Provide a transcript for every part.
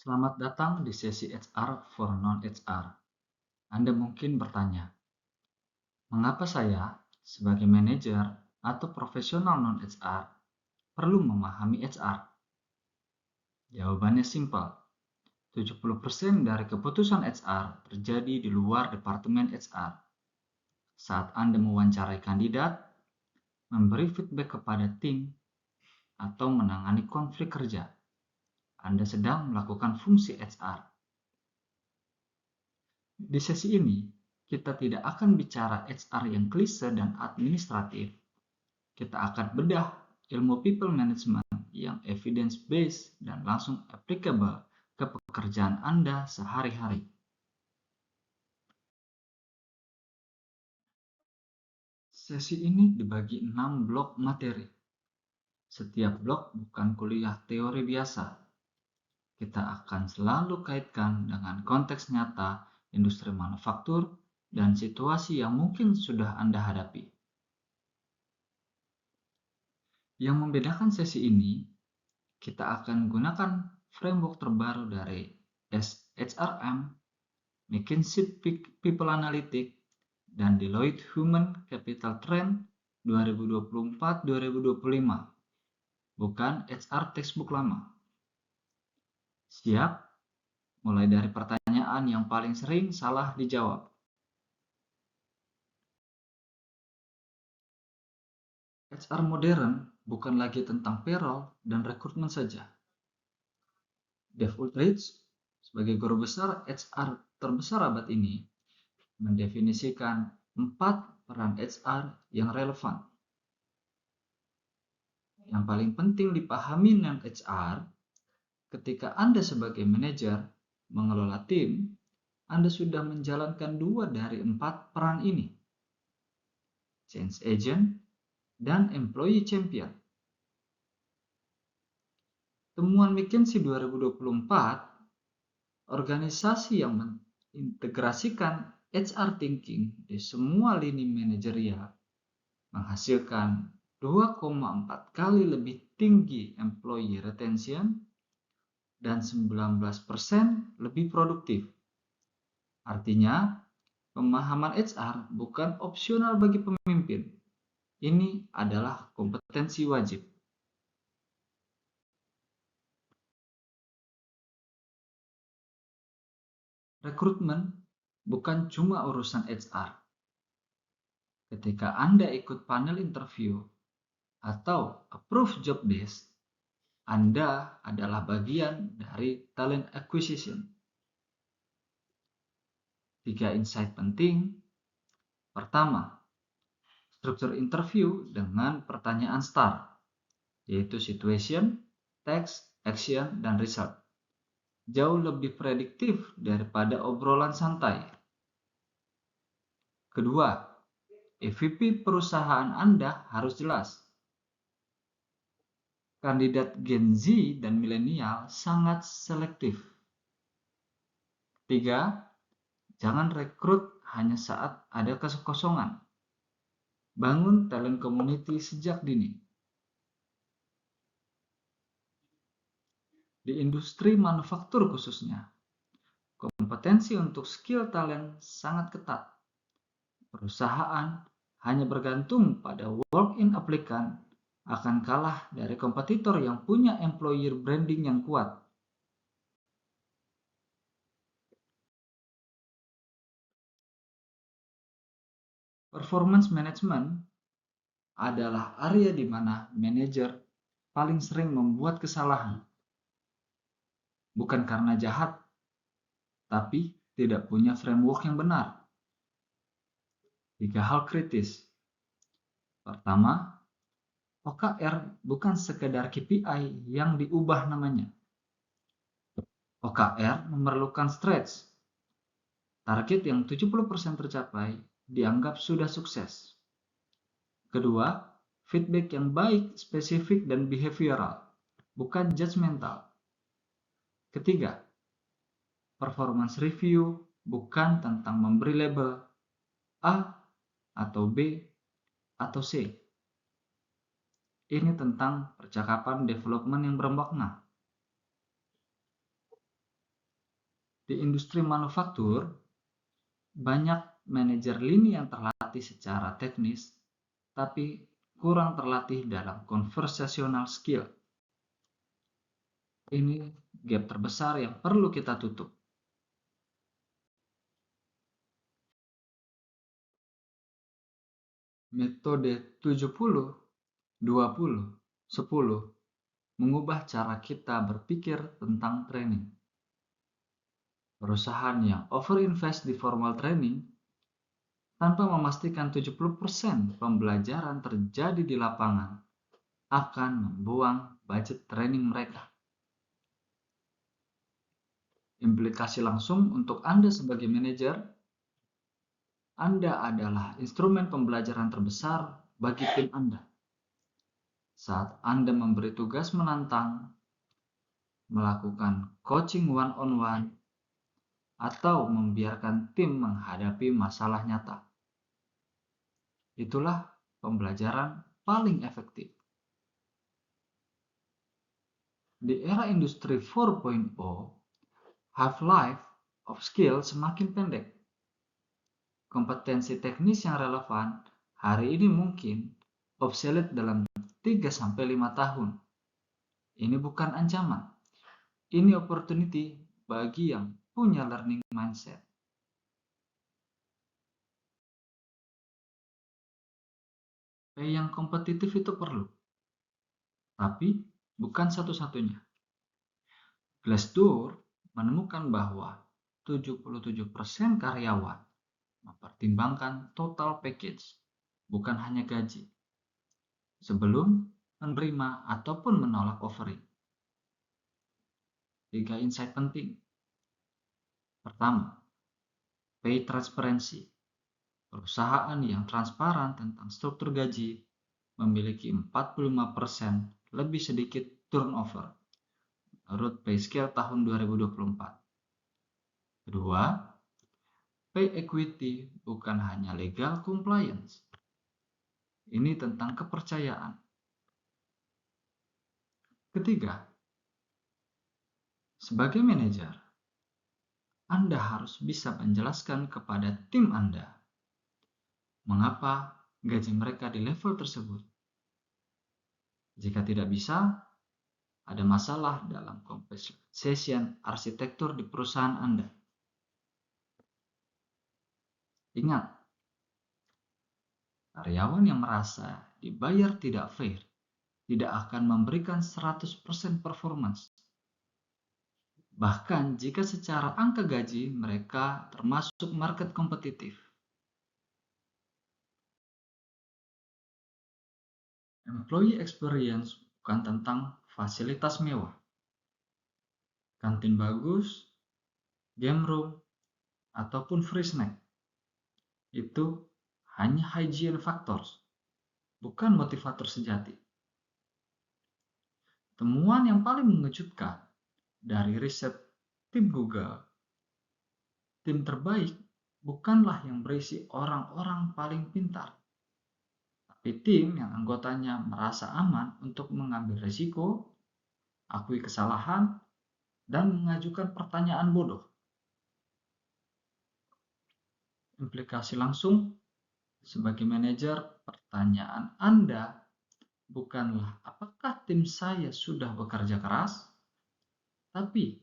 Selamat datang di sesi HR for Non-HR. Anda mungkin bertanya, mengapa saya, sebagai manajer atau profesional non-HR, perlu memahami HR? Jawabannya simpel. 70% dari keputusan HR terjadi di luar departemen HR. Saat Anda mewawancarai kandidat, memberi feedback kepada tim, atau menangani konflik kerja, Anda sedang melakukan fungsi HR. Di sesi ini, kita tidak akan bicara HR yang klise dan administratif. Kita akan bedah ilmu people management yang evidence-based dan langsung applicable ke pekerjaan Anda sehari-hari. Sesi ini dibagi 6 blok materi. Setiap blok bukan kuliah teori biasa. Kita akan selalu kaitkan dengan konteks nyata industri manufaktur dan situasi yang mungkin sudah Anda hadapi. Yang membedakan sesi ini, kita akan gunakan framework terbaru dari HRM, McKinsey People Analytics, dan Deloitte Human Capital Trend 2024-2025, bukan HR textbook lama. Siap? Mulai dari pertanyaan yang paling sering salah dijawab. HR modern bukan lagi tentang payroll dan rekrutmen saja. Dave Ulrich, sebagai guru besar HR terbesar abad ini, mendefinisikan 4 peran HR yang relevan. Yang paling penting dipahami non-HR, ketika Anda sebagai manajer mengelola tim, Anda sudah menjalankan 2 dari 4 peran ini. Change agent dan employee champion. Temuan McKinsey 2024, organisasi yang mengintegrasikan HR thinking di semua lini manajerial menghasilkan 2,4 kali lebih tinggi employee retention dan 19% lebih produktif. Artinya, pemahaman HR bukan opsional bagi pemimpin. Ini adalah kompetensi wajib. Rekrutmen bukan cuma urusan HR. Ketika Anda ikut panel interview atau approve job desk, Anda adalah bagian dari talent acquisition. 3 insight penting. Pertama, struktur interview dengan pertanyaan STAR, yaitu situation, text, action, dan result. Jauh lebih prediktif daripada obrolan santai. Kedua, EVP perusahaan Anda harus jelas. Kandidat Gen Z dan milenial sangat selektif. Tiga, jangan rekrut hanya saat ada kekosongan. Bangun talent community sejak dini. Di industri manufaktur khususnya, kompetensi untuk skill talent sangat ketat. Perusahaan hanya bergantung pada walk-in applicant akan kalah dari kompetitor yang punya employer branding yang kuat. Performance management adalah area di mana manajer paling sering membuat kesalahan. Bukan karena jahat, tapi tidak punya framework yang benar. 3 hal kritis. Pertama, OKR bukan sekedar KPI yang diubah namanya. OKR memerlukan stretch. Target yang 70% tercapai dianggap sudah sukses. Kedua, feedback yang baik, spesifik, dan behavioral, bukan judgmental. Ketiga, performance review bukan tentang memberi label A atau B atau C. Ini tentang percakapan development yang bermakna. Di industri manufaktur, banyak manajer lini yang terlatih secara teknis, tapi kurang terlatih dalam conversational skill. Ini gap terbesar yang perlu kita tutup. Metode 70-20-10 mengubah cara kita berpikir tentang training. Perusahaan yang overinvest di formal training tanpa memastikan 70% pembelajaran terjadi di lapangan akan membuang budget training mereka. Implikasi langsung untuk Anda sebagai manajer, Anda adalah instrumen pembelajaran terbesar bagi tim Anda. Saat Anda memberi tugas menantang, melakukan coaching one-on-one, atau membiarkan tim menghadapi masalah nyata. Itulah pembelajaran paling efektif. Di era industri 4.0, half-life of skill semakin pendek. Kompetensi teknis yang relevan hari ini mungkin obsolete dalam 3-5 tahun. Ini bukan ancaman. Ini opportunity bagi yang punya learning mindset. Yang kompetitif itu perlu, tapi bukan satu-satunya. Glassdoor menemukan bahwa 77% karyawan mempertimbangkan total package, bukan hanya gaji, sebelum menerima ataupun menolak offering. 3 insight penting. Pertama, pay transparency. Perusahaan yang transparan tentang struktur gaji memiliki 45% lebih sedikit turnover menurut PayScale tahun 2024. Kedua, pay equity bukan hanya legal compliance. Ini tentang kepercayaan. Ketiga, sebagai manajer, Anda harus bisa menjelaskan kepada tim Anda mengapa gaji mereka di level tersebut. Jika tidak bisa, ada masalah dalam compensation arsitektur di perusahaan Anda. Ingat, karyawan yang merasa dibayar tidak fair tidak akan memberikan 100% performance. Bahkan jika secara angka gaji mereka termasuk market kompetitif. Employee experience bukan tentang fasilitas mewah, kantin bagus, game room, ataupun free snack. Itu hanya hygiene factors, bukan motivator sejati. Temuan yang paling mengejutkan dari riset tim Google, tim terbaik bukanlah yang berisi orang-orang paling pintar, tapi tim yang anggotanya merasa aman untuk mengambil risiko, akui kesalahan, dan mengajukan pertanyaan bodoh. Implikasi langsung, sebagai manajer, pertanyaan Anda bukanlah apakah tim saya sudah bekerja keras, tapi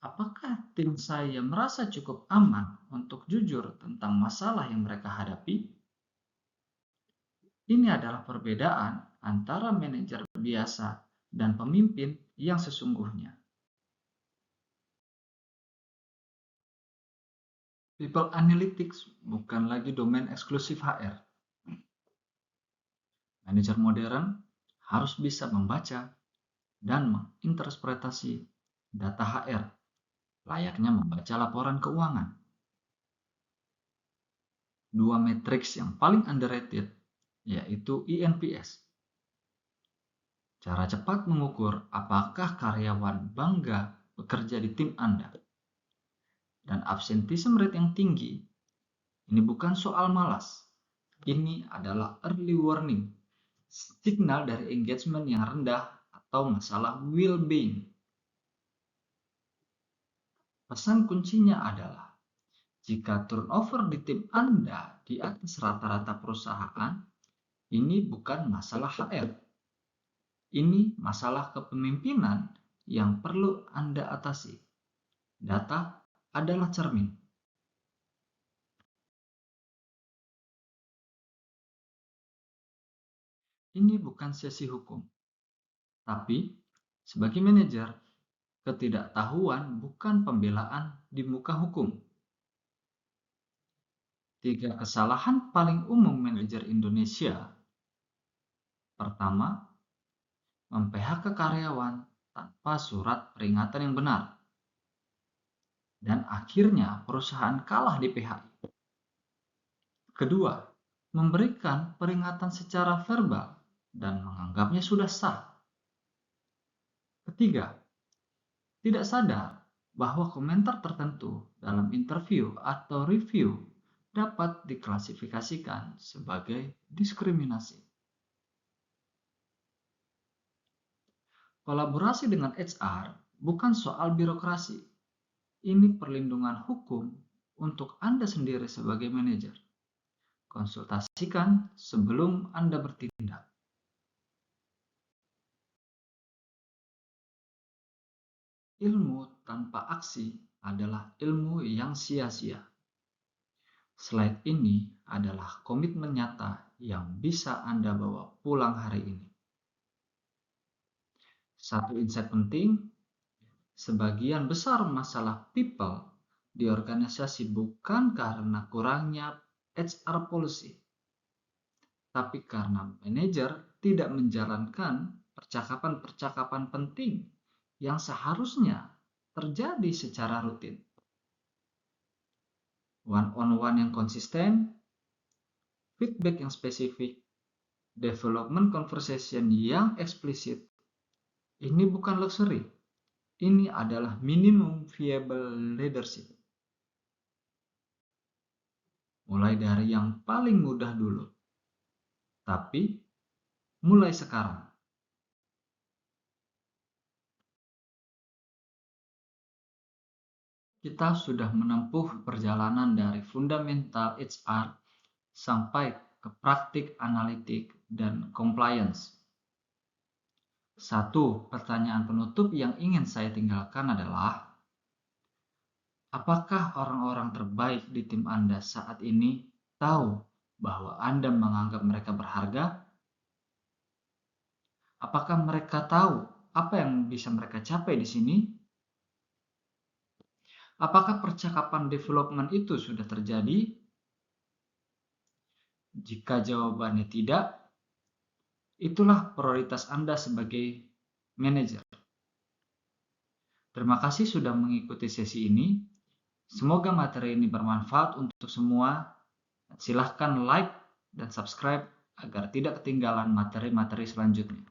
apakah tim saya merasa cukup aman untuk jujur tentang masalah yang mereka hadapi? Ini adalah perbedaan antara manajer biasa dan pemimpin yang sesungguhnya. People analytics bukan lagi domain eksklusif HR. Manajer modern harus bisa membaca dan menginterpretasi data HR, layaknya membaca laporan keuangan. 2 matriks yang paling underrated yaitu eNPS. Cara cepat mengukur apakah karyawan bangga bekerja di tim Anda. Dan absenteeism rate yang tinggi, ini bukan soal malas. Ini adalah early warning, signal dari engagement yang rendah atau masalah well-being. Pesan kuncinya adalah, jika turnover di tim Anda di atas rata-rata perusahaan, ini bukan masalah HR. Ini masalah kepemimpinan yang perlu Anda atasi. Data adalah cermin. Ini bukan sesi hukum, tapi sebagai manajer, ketidaktahuan bukan pembelaan di muka hukum. 3 kesalahan paling umum manajer Indonesia. Pertama, mem-PHK karyawan tanpa surat peringatan yang benar. Dan akhirnya perusahaan kalah di PHI. Kedua, memberikan peringatan secara verbal dan menganggapnya sudah sah. Ketiga, tidak sadar bahwa komentar tertentu dalam interview atau review dapat diklasifikasikan sebagai diskriminasi. Kolaborasi dengan HR bukan soal birokrasi. Ini perlindungan hukum untuk Anda sendiri sebagai manajer. Konsultasikan sebelum Anda bertindak. Ilmu tanpa aksi adalah ilmu yang sia-sia. Slide ini adalah komitmen nyata yang bisa Anda bawa pulang hari ini. Satu insight penting, sebagian besar masalah people di organisasi bukan karena kurangnya HR policy, tapi karena manajer tidak menjalankan percakapan-percakapan penting yang seharusnya terjadi secara rutin. One-on-one yang konsisten, feedback yang spesifik, development conversation yang eksplisit. Ini bukan luxury, ini adalah minimum viable leadership. Mulai dari yang paling mudah dulu. Tapi, mulai sekarang. Kita sudah menempuh perjalanan dari fundamental HR sampai ke praktik analitik dan compliance. Satu pertanyaan penutup yang ingin saya tinggalkan adalah, apakah orang-orang terbaik di tim Anda saat ini tahu bahwa Anda menganggap mereka berharga? Apakah mereka tahu apa yang bisa mereka capai di sini? Apakah percakapan development itu sudah terjadi? Jika jawabannya tidak, itulah prioritas Anda sebagai manajer. Terima kasih sudah mengikuti sesi ini. Semoga materi ini bermanfaat untuk semua. Silahkan like dan subscribe agar tidak ketinggalan materi-materi selanjutnya.